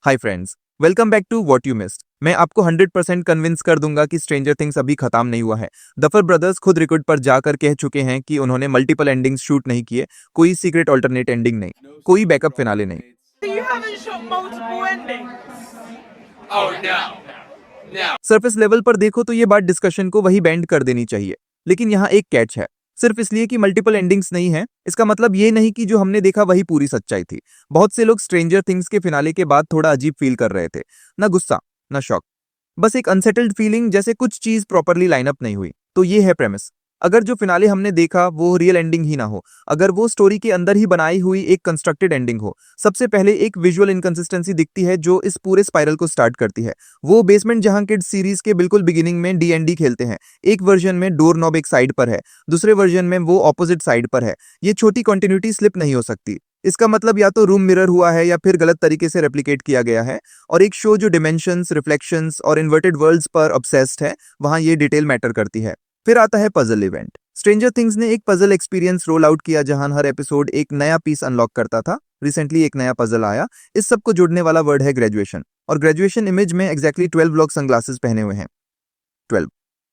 Hi friends, welcome back to what you missed. मैं आपको 100% convince कर दूंगा कि स्ट्रेंजर थिंग्स अभी खत्म नहीं हुआ है। दफर ब्रदर्स खुद रिकॉर्ड पर जाकर कह चुके हैं कि उन्होंने मल्टीपल एंडिंग्स शूट नहीं किए, कोई सीक्रेट अल्टरनेट एंडिंग नहीं, कोई बैकअप फिनाले नहीं। You haven't shot multiple endings. Oh no. No. Surface level पर देखो तो ये बात डिस्कशन को वही बैंड कर देनी चाहिए, लेकिन यहाँ एक कैच है। सिर्फ इसलिए कि मल्टीपल एंडिंग्स नहीं है, इसका मतलब ये नहीं कि जो हमने देखा वही पूरी सच्चाई थी। बहुत से लोग स्ट्रेंजर थिंग्स के फिनाले के बाद थोड़ा अजीब फील कर रहे थे, ना गुस्सा ना शॉक, बस एक अनसेटल्ड फीलिंग, जैसे कुछ चीज प्रॉपरली लाइनअप नहीं हुई। तो ये है प्रेमिस। अगर जो फिनाले हमने देखा वो रियल एंडिंग ही ना हो, अगर वो स्टोरी के अंदर ही बनाई हुई एक कंस्ट्रक्टेड एंडिंग हो। सबसे पहले एक विजुअल इनकंसिस्टेंसी दिखती है जो इस पूरे स्पाइरल को स्टार्ट करती है। वो बेसमेंट जहां किड्स सीरीज के बिल्कुल बिगिनिंग में डी खेलते हैं, एक वर्जन में डोर नॉब एक साइड पर है, दूसरे वर्जन में वो ऑपोजिट साइड पर है। ये छोटी कंटिन्यूटी स्लिप नहीं हो सकती। इसका मतलब या तो रूम मिरर हुआ है या फिर गलत तरीके से रेप्लिकेट किया गया है। और एक शो जो डिमेंशंस, रिफ्लेक्शंस और इन्वर्टेड वर्ल्ड्स पर ऑब्सेस्ड है, वहां ये डिटेल मैटर करती है। फिर आता है पजल इवेंट। स्ट्रेंजर थिंग्स ने एक पजल एक्सपीरियंस रोल आउट किया जहां हर एपिसोड एक नया पीस अनलॉक करता था। रिसेंटली एक नया पजल आया। इस सब को जोड़ने वाला वर्ड है ग्रेजुएशन, और ग्रेजुएशन इमेज में एग्जैक्टली 12 लोग सनग्लासेस पहने हुए हैं। 12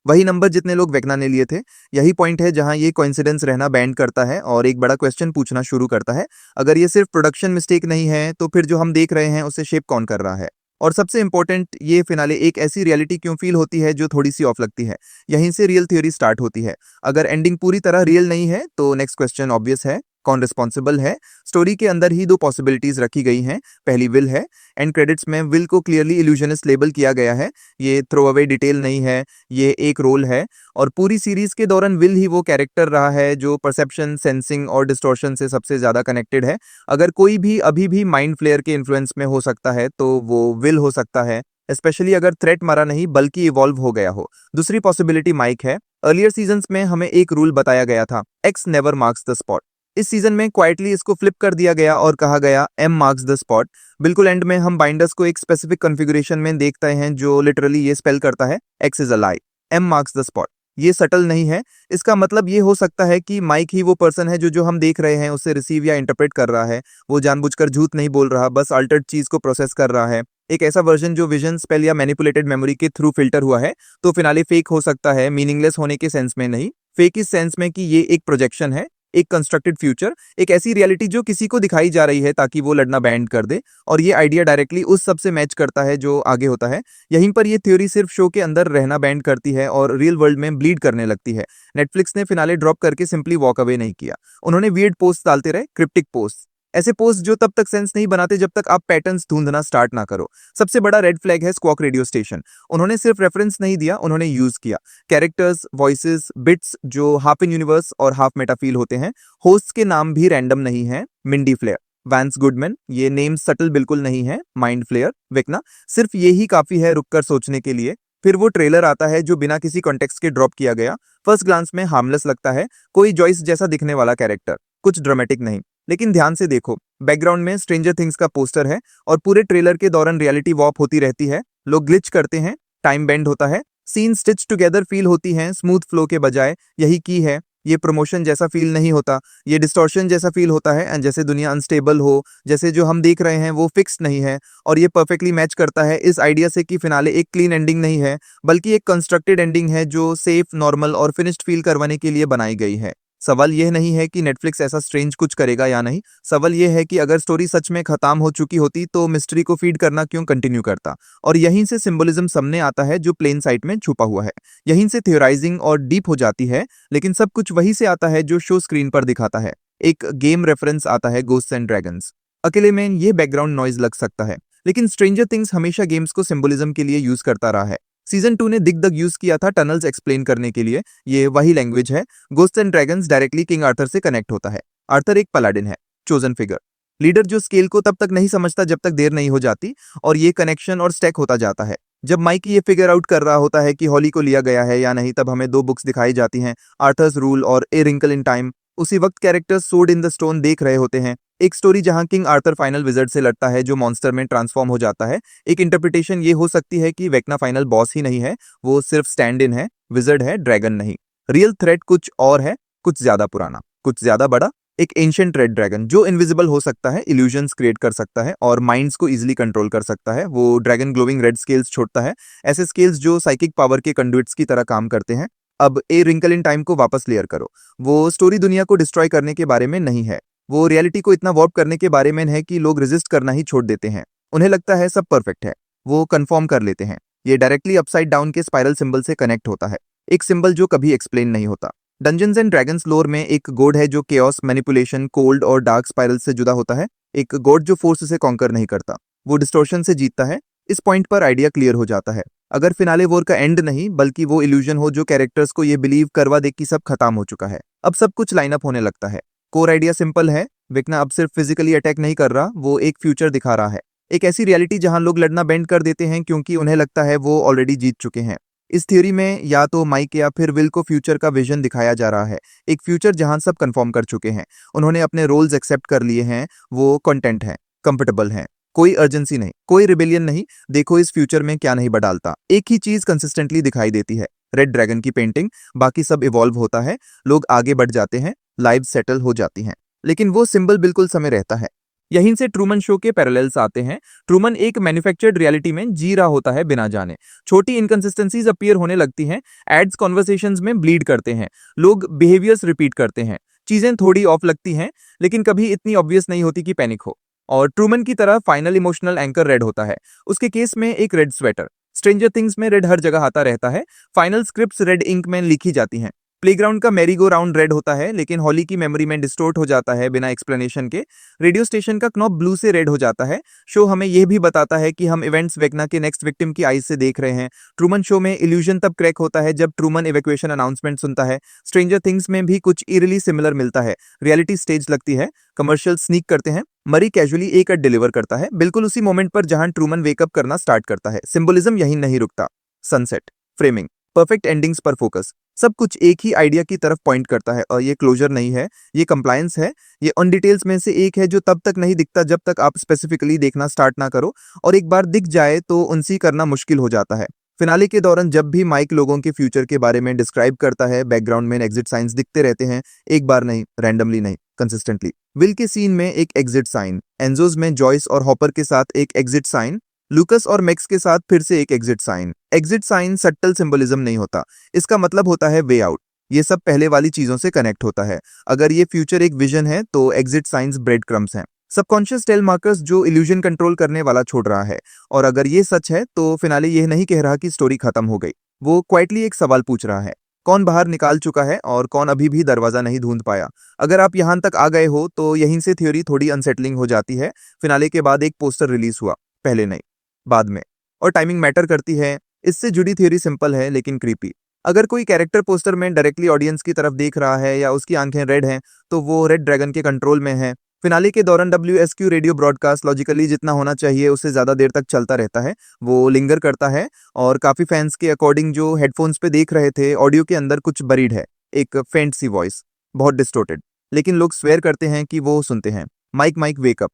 वही नंबर जितने लोग वेकना ने लिए थे। यही पॉइंट है जहां ये कोइंसिडेंस रहना बैंड करता है और एक बड़ा क्वेश्चन पूछना शुरू करता है। अगर ये सिर्फ प्रोडक्शन मिस्टेक नहीं है तो फिर जो हम देख रहे हैं उसे शेप कौन कर रहा है। और सबसे इंपॉर्टेंट, ये फिनाले एक ऐसी रियलिटी क्यों फील होती है जो थोड़ी सी ऑफ लगती है। यहीं से रियल थ्योरी स्टार्ट होती है। अगर एंडिंग पूरी तरह रियल नहीं है तो नेक्स्ट क्वेश्चन ऑब्वियस है, कौन रिस्पॉन्सिबल है। स्टोरी के अंदर ही दो पॉसिबिलिटीज रखी गई हैं। पहली विल है। एंड क्रेडिट्स में विल को क्लियरली इल्यूजनिस्ट लेबल किया गया है। ये थ्रो अवे डिटेल नहीं है, ये एक रोल है। और पूरी सीरीज के दौरान विल ही वो कैरेक्टर रहा है जो परसेप्शन, सेंसिंग और डिस्टॉर्शन से सबसे ज्यादा कनेक्टेड है। अगर कोई भी अभी भी माइंड फ्लेयर के इन्फ्लुएंस में हो सकता है तो वो विल हो सकता है, स्पेशली अगर थ्रेट मरा नहीं बल्कि इवॉल्व हो गया हो। दूसरी पॉसिबिलिटी माइक है। अर्लियर सीजन्स में हमें एक रूल बताया गया था, x never marks the spot. इस सीजन में क्वाइटली इसको फ्लिप कर दिया गया और कहा गया एम मार्क्स द स्पॉट। बिल्कुल एंड में हम बाइंडर्स को एक स्पेसिफिक कॉन्फ़िगरेशन में देखते हैं जो लिटरली ये स्पेल करता है, X is a lie, M marks the spot. ये सटल नहीं है। इसका मतलब ये हो सकता है कि माइक ही वो पर्सन है जो हम देख रहे हैं उसे रिसीव या इंटरप्रेट कर रहा है। वो जानबूझकर झूठ नहीं बोल रहा, बस अल्टर्ड चीज को प्रोसेस कर रहा है। एक ऐसा वर्जन जो विजन, स्पेल या मैनिपुलेटेड मेमोरी के थ्रू फिल्टर हुआ है। तो फिनाले फेक हो सकता है, मीनिंगलेस होने के सेंस में नहीं, फेक इस सेंस में कि ये एक प्रोजेक्शन है, एक कंस्ट्रक्टेड फ्यूचर, एक ऐसी रियलिटी जो किसी को दिखाई जा रही है ताकि वो लड़ना बैंड कर दे। और ये आइडिया डायरेक्टली उस सब से मैच करता है जो आगे होता है। यहीं पर ये थ्योरी सिर्फ शो के अंदर रहना बैंड करती है और रियल वर्ल्ड में ब्लीड करने लगती है। नेटफ्लिक्स ने फिनाले ड्रॉप करके सिंपली वॉक अवे नहीं किया। उन्होंने वियर्ड पोस्ट डालते रहे, क्रिप्टिक पोस्ट, ऐसे पोस्ट जो तब तक सेंस नहीं बनाते जब तक आप पैटर्न्स ढूंढना स्टार्ट ना करो। सबसे बड़ा रेड फ्लैग है स्क्वॉक रेडियो स्टेशन। उन्होंने सिर्फ रेफरेंस नहीं दिया, उन्होंने यूज किया। कैरेक्टर्स, वॉइसेस, बिट्स जो हाफ इन यूनिवर्स और हाफ मेटा फील होते हैं। होस्ट के नाम भी रैंडम नहीं है, मिंडी फ्लेयर, वैंस गुडमैन, ये नेम सटल बिल्कुल नहीं है, माइंड फ्लेयर, वेकना, सिर्फ ये ही काफी है रुककर सोचने के लिए। फिर वो ट्रेलर आता है जो बिना किसी कॉन्टेक्स्ट के ड्रॉप किया गया। फर्स्ट ग्लांस में हार्मलेस लगता है, कोई जॉइस जैसा दिखने वाला कैरेक्टर, कुछ ड्रामेटिक नहीं। लेकिन ध्यान से देखो, बैकग्राउंड में स्ट्रेंजर थिंग्स का पोस्टर है और पूरे ट्रेलर के दौरान रियलिटी वॉप होती रहती है। लोग ग्लिच करते हैं, टाइम बेंड होता है, सीन स्टिच टुगेदर फील होती हैं स्मूथ फ्लो के बजाय। यही की है, ये प्रमोशन जैसा फील नहीं होता, ये डिस्टॉर्शन जैसा फील होता है। एंड जैसे दुनिया अनस्टेबल हो, जैसे जो हम देख रहे हैं वो फिक्स्ड नहीं है। और ये परफेक्टली मैच करता है इस आइडिया से कि फिनाले एक क्लीन एंडिंग नहीं है बल्कि एक कंस्ट्रक्टेड एंडिंग है जो सेफ, नॉर्मल और फिनिश्ड फील करवाने के लिए बनाई गई है। सवाल यह नहीं है कि नेटफ्लिक्स ऐसा स्ट्रेंज कुछ करेगा या नहीं, सवाल यह है कि अगर स्टोरी सच में खत्म हो चुकी होती तो मिस्ट्री को फीड करना क्यों कंटिन्यू करता। और यहीं से सिंबलिज्म सामने आता है जो प्लेन साइट में छुपा हुआ है। यहीं से थ्योराइजिंग और डीप हो जाती है। लेकिन सब कुछ वहीं से आता है जो शो स्क्रीन पर दिखाता है। एक गेम रेफरेंस आता है, गोस्ट्स एंड ड्रैगन्स। अकेले में ये बैकग्राउंड नॉइज लग सकता है, लेकिन स्ट्रेंजर थिंग्स हमेशा गेम्स को सिंबलिज्म के लिए यूज करता रहा है। सीजन 2 ने दिग्दग यूज किया था टनल्स एक्सप्लेन करने के लिए, ये वही लैंग्वेज है। Ghosts and dragons directly king Arthur से कनेक्ट होता है। आर्थर एक पलाडिन है, चोजन फिगर, लीडर जो स्केल को तब तक नहीं समझता जब तक देर नहीं हो जाती। और ये कनेक्शन और स्टैक होता जाता है। जब माइक ये फिगर आउट कर रहा होता है कि हॉली को लिया गया है या नहीं, तब हमें दो बुक्स दिखाई जाती हैं, आर्थर्स रूल और ए रिंकल इन टाइम। उसी वक्त characters sword in the stone देख रहे होते हैं। एक स्टोरी जहां किंग आर्थर फाइनल विजर्ड से लड़ता है जो मॉन्स्टर में ट्रांसफॉर्म हो जाता है। एक इंटरप्रिटेशन ये हो सकती है कि वेकना फाइनल बॉस ही नहीं है, वो सिर्फ स्टैंड इन है, विजर्ड है, ड्रैगन नहीं। रियल थ्रेट कुछ और है, कुछ ज्यादा पुराना, कुछ ज्यादा बड़ा, एक एंशिएंट रेड ड्रैगन जो इनविजिबल हो सकता है, इल्यूजन्स क्रिएट कर सकता है और माइंड्स को इजीली कंट्रोल कर सकता है। वो ड्रैगन ग्लोविंग रेड स्केल्स छोड़ता है, ऐसे स्केल्स जो साइकिक पावर के कंडुइट्स की तरह काम करते हैं। अब ए रिंकल इन टाइम को वापस क्लियर करो। वो स्टोरी दुनिया को डिस्ट्रॉय करने के बारे में नहीं है, वो रियलिटी को इतना वॉर्प करने के बारे में है कि लोग रेजिस्ट करना ही छोड़ देते हैं। उन्हें लगता है सब परफेक्ट है, वो कंफर्म कर लेते हैं। ये डायरेक्टली अपसाइड डाउन के स्पाइरल सिंबल से कनेक्ट होता है, एक सिंबल जो कभी एक्सप्लेन नहीं होता। डंजन्स एंड ड्रैगन्स लोर में एक गॉड है जो केओस, मैनिपुलेशन, कोल्ड और डार्क स्पाइरल से जुदा होता है। एक गॉड जो फोर्स से कॉन्कर नहीं करता, वो डिस्टोर्शन से जीतता है। इस पॉइंट पर आइडिया क्लियर हो जाता है। अगर फिनाले वॉर का एंड नहीं बल्कि वो इल्यूजन हो जो कैरेक्टर्स को ये बिलीव करवा दे कि सब खत्म हो चुका है, अब सब कुछ लाइन अप होने लगता है। कोर आइडिया सिंपल है, वेक्ना अब सिर्फ फिजिकली अटैक नहीं कर रहा, वो एक फ्यूचर दिखा रहा है, एक ऐसी रियलिटी जहां लोग लड़ना बेंड कर देते हैं क्योंकि उन्हें लगता है वो ऑलरेडी जीत चुके हैं। इस थ्योरी में या तो माइक या फिर विल को फ्यूचर का विजन दिखाया जा रहा है, एक फ्यूचर जहां सब कंफर्म कर चुके हैं, उन्होंने अपने रोल्स एक्सेप्ट कर लिए हैं, वो कंटेंट है, कंफर्टेबल है, कोई अर्जेंसी नहीं, कोई रिबेलियन नहीं। देखो इस फ्यूचर में क्या नहीं बदलता, एक ही चीज कंसिस्टेंटली दिखाई देती है, रेड ड्रैगन की पेंटिंग। बाकी सब इवॉल्व होता है, लोग आगे बढ़ जाते हैं, लाइव सेटल हो जाती हैं, लेकिन वो सिंबल बिल्कुल समय रहता है। यहीं से ट्रूमन शो के पैरेलल्स आते हैं। ट्रूमन एक मैन्युफैक्चर्ड रियलिटी में जी रहा होता है बिना जाने। छोटी इनकंसिस्टेंसीज अपीयर होने लगती हैं, एड्स कॉन्वर्सेशंस में ब्लीड करते हैं, लोग बिहेवियर्स रिपीट करते हैं, चीजें थोड़ी ऑफ लगती हैं लेकिन कभी इतनी ऑब्वियस नहीं होती कि पैनिक हो। और ट्रूमन की तरह फाइनल इमोशनल एंकर रेड होता है। उसके केस में एक रेड स्वेटर, स्ट्रेंजर थिंग्स में रेड हर जगह आता रहता है, फाइनल स्क्रिप्ट्स रेड इंक में लिखी जाती हैं। प्लेग्राउंड का मैरी गो राउंड रेड होता है लेकिन हॉली की मेमोरी में डिस्टोर्ट हो जाता है बिना एक्सप्लेनेशन के। रेडियो स्टेशन का knop ब्लू से रेड हो जाता है। शो हमें यह भी बताता है कि हम इवेंट्स वेक्ना के नेक्स्ट विक्टिम की आईज से देख रहे हैं। ट्रूमन शो में इल्यूजन तब क्रैक होता है जब ट्रूमन इवैक्यूएशन अनाउंसमेंट सुनता है। स्ट्रेंजर थिंग्स में भी कुछ ईरली सिमिलर मिलता है, रियलिटी स्टेज लगती है, कमर्शियल स्नीक करते हैं, मरी कैजुअली एक कट डिलीवर करता है बिल्कुल उसी मोमेंट पर जहां ट्रूमन वेकअप करना स्टार्ट करता है। सिंबलिज्म यहीं नहीं रुकता, सनसेट, फ्रेमिंग, परफेक्ट एंडिंग्स पर फोकस, सब कुछ एक ही आइडिया की तरफ पॉइंट करता है। और ये क्लोजर नहीं है, ये कंप्लायंस है, ये उन डिटेल्स में से एक है जो तब तक नहीं दिखता जब तक आप स्पेसिफिकली देखना स्टार्ट ना करो, और एक बार दिख जाए तो उनसी करना मुश्किल हो जाता है। फिनाले के दौरान जब भी माइक लोगों के फ्यूचर के बारे में डिस्क्राइब करता है, बैकग्राउंड में एग्जिट साइंस दिखते रहते हैं, एक बार नहीं, रैंडमली नहीं, कंसिस्टेंटली। विल के सीन में एक एग्जिट साइन, एंजोज में जॉयस और हॉपर के साथ एक एग्जिट साइन, लूकस और मैक्स के साथ फिर से एक exit sign. Exit sign subtle symbolism नहीं होता, इसका मतलब होता है वे आउट। ये सब पहले वाली चीजों से कनेक्ट होता है। अगर ये फ्यूचर एक विजन है तो एग्जिट साइंस ब्रेड क्रम्स हैं, सबकॉन्शियस टेल मार्कर्स जो इल्यूजन कंट्रोल करने वाला छोड़ रहा है। और अगर ये सच है तो फिनाले यह नहीं कह रहा कि स्टोरी खत्म हो गई, वो क्वाइटली एक सवाल पूछ रहा है, कौन बाहर निकाल चुका है और कौन अभी भी दरवाजा नहीं ढूंढ पाया। अगर आप यहां तक आ गए हो तो यहीं से थ्योरी थोड़ी अनसेटलिंग हो जाती है। फिनाले के बाद एक पोस्टर रिलीज हुआ, पहले नहीं, बाद में, और टाइमिंग मैटर करती है। इससे जुड़ी थ्योरी सिंपल है लेकिन क्रीपी। अगर कोई कैरेक्टर पोस्टर में डायरेक्टली ऑडियंस की तरफ देख रहा है या उसकी आंखें रेड हैं तो वो रेड ड्रैगन के कंट्रोल में है। फिनाले के दौरान WSQ रेडियो ब्रॉडकास्ट लॉजिकली जितना होना चाहिए उससे ज्यादा देर तक चलता रहता है, वो लिंगर करता है, और काफी फैंस के अकॉर्डिंग जो हेडफोन्स पे देख रहे थे, ऑडियो के अंदर कुछ बरीड है, एक फेंट सी वॉइस, बहुत डिस्टोर्टेड, लेकिन लोग स्वेयर करते हैं कि वो सुनते हैं, माइक माइक वेकअप।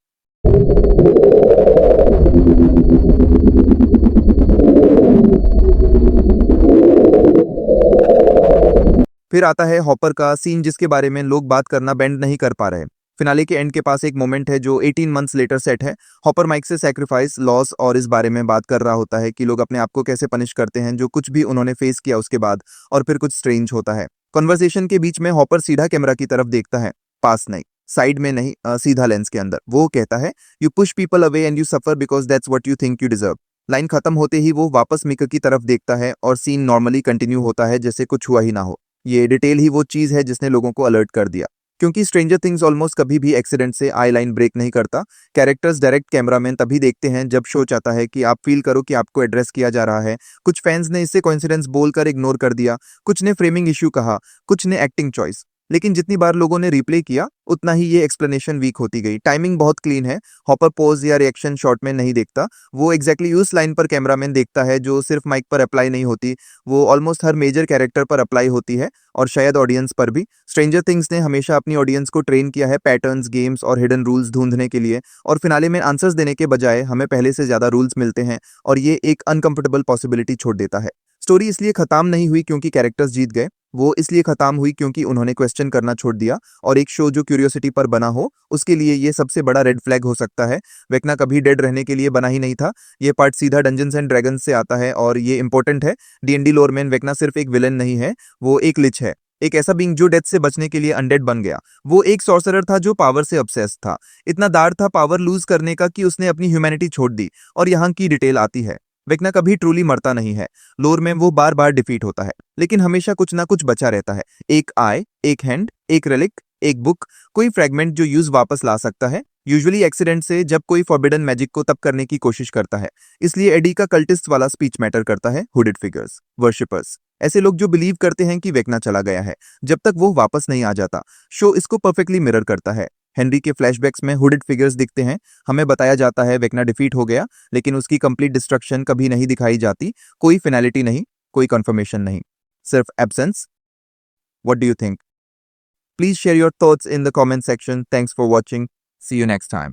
फिर आता है हॉपर का सीन जिसके बारे में लोग बात करना बेंड नहीं कर पा रहे। फिनाले के एंड के पास एक मोमेंट है जो 18 मंथ्स लेटर सेट है। हॉपर माइक से सैक्रिफाइस, लॉस और इस बारे में बात कर रहा होता है कि लोग अपने आप को कैसे पनिश करते हैं जो कुछ भी उन्होंने फेस किया उसके बाद, और फिर कुछ स्ट्रेंज होता है। कन्वर्सेशन के बीच में हॉपर सीधा कैमरा की तरफ देखता है, पास नहीं, साइड में नहीं, सीधा लेंस के अंदर। वो कहता है, you push people away and you suffer because that's what you think you deserve. Line खत्म होते ही वो वापस मिक की तरफ देखता है और सीन नॉर्मली कंटिन्यू होता है जैसे कुछ हुआ ही ना हो। ये डिटेल ही वो चीज है जिसने लोगों को अलर्ट कर दिया, क्योंकि स्ट्रेंजर थिंग्स ऑलमोस्ट कभी भी एक्सीडेंट से आई लाइन ब्रेक नहीं करता। कैरेक्टर्स डायरेक्ट कैमरामैन तभी देखते हैं जब शो चाहता है कि आप फील करो कि आपको एड्रेस किया जा रहा है। कुछ फैंस ने इसे कोइंसिडेंस बोलकर इग्नोर कर दिया, कुछ ने फ्रेमिंग इश्यू कहा, कुछ ने एक्टिंग चॉइस, लेकिन जितनी बार लोगों ने रिप्ले किया उतना ही ये एक्सप्लेनेशन वीक होती गई। टाइमिंग बहुत क्लीन है, हॉपर पोज या रिएक्शन शॉट में नहीं देखता, वो एग्जैक्टली उस लाइन पर कैमरामैन देखता है जो सिर्फ माइक पर अप्लाई नहीं होती, वो ऑलमोस्ट हर मेजर कैरेक्टर पर अप्लाई होती है, और शायद ऑडियंस पर भी। स्ट्रेंजर थिंग्स ने हमेशा अपनी ऑडियंस को ट्रेन किया है पैटर्न्स, गेम्स और हिडन रूल्स ढूंढने के लिए, और फिनाले में आंसर्स देने के बजाय हमें पहले से ज्यादा रूल्स मिलते हैं, और ये एक अनकंफर्टेबल पॉसिबिलिटी छोड़ देता है। स्टोरी इसलिए खत्म नहीं हुई क्योंकि कैरेक्टर्स जीत गए, वो इसलिए खत्म हुई क्योंकि उन्होंने क्वेश्चन करना छोड़ दिया। और एक शो जो क्यूरियोसिटी पर बना हो उसके लिए ये सबसे बड़ा रेड फ्लैग हो सकता है। वेकना कभी डेड रहने के लिए बना ही नहीं था। ये पार्ट सीधा डंजन्स एंड ड्रैगन्स से आता है और ये इंपॉर्टेंट है। D&D लोर में वेकना सिर्फ एक विलन नहीं है, वो एक लिच है, एक ऐसा बीइंग जो डेथ से बचने के लिए अनडेड बन गया। वो एक सॉर्सरर था जो पावर से ऑब्सेस्ड था। इतना दार था पावर लूज करने का कि उसने अपनी ह्यूमैनिटी छोड़ दी। और यहाँ की डिटेल आती है, वेकना कभी ट्रूली मरता नहीं है। लोर में वो बार बार डिफीट होता है, लेकिन हमेशा कुछ ना कुछ बचा रहता है। एक आई, एक हैंड, एक रेलिक, एक बुक, कोई फ्रेगमेंट जो यूज वापस ला सकता है, यूजुअली एक्सीडेंट से, जब कोई फॉरबिडन मैजिक को तब करने की कोशिश करता है। इसलिए एडी का कल्टिस्ट वाला स्पीच मैटर करता है। हुडेड फिगर्स, वर्शिपर्स, ऐसे लोग जो बिलीव करते हैं कि वेकना चला गया है जब तक वो वापस नहीं आ जाता। शो इसको परफेक्टली मिरर करता है। हेनरी के फ्लैशबैक्स में हुडेड फिगर्स दिखते हैं। हमें बताया जाता है वेकना डिफीट हो गया, लेकिन उसकी कंप्लीट डिस्ट्रक्शन कभी नहीं दिखाई जाती। कोई फिनैलिटी नहीं, कोई कंफर्मेशन नहीं, सिर्फ absence. What do you think? Please share your thoughts in the comment section. Thanks for watching. See you next time.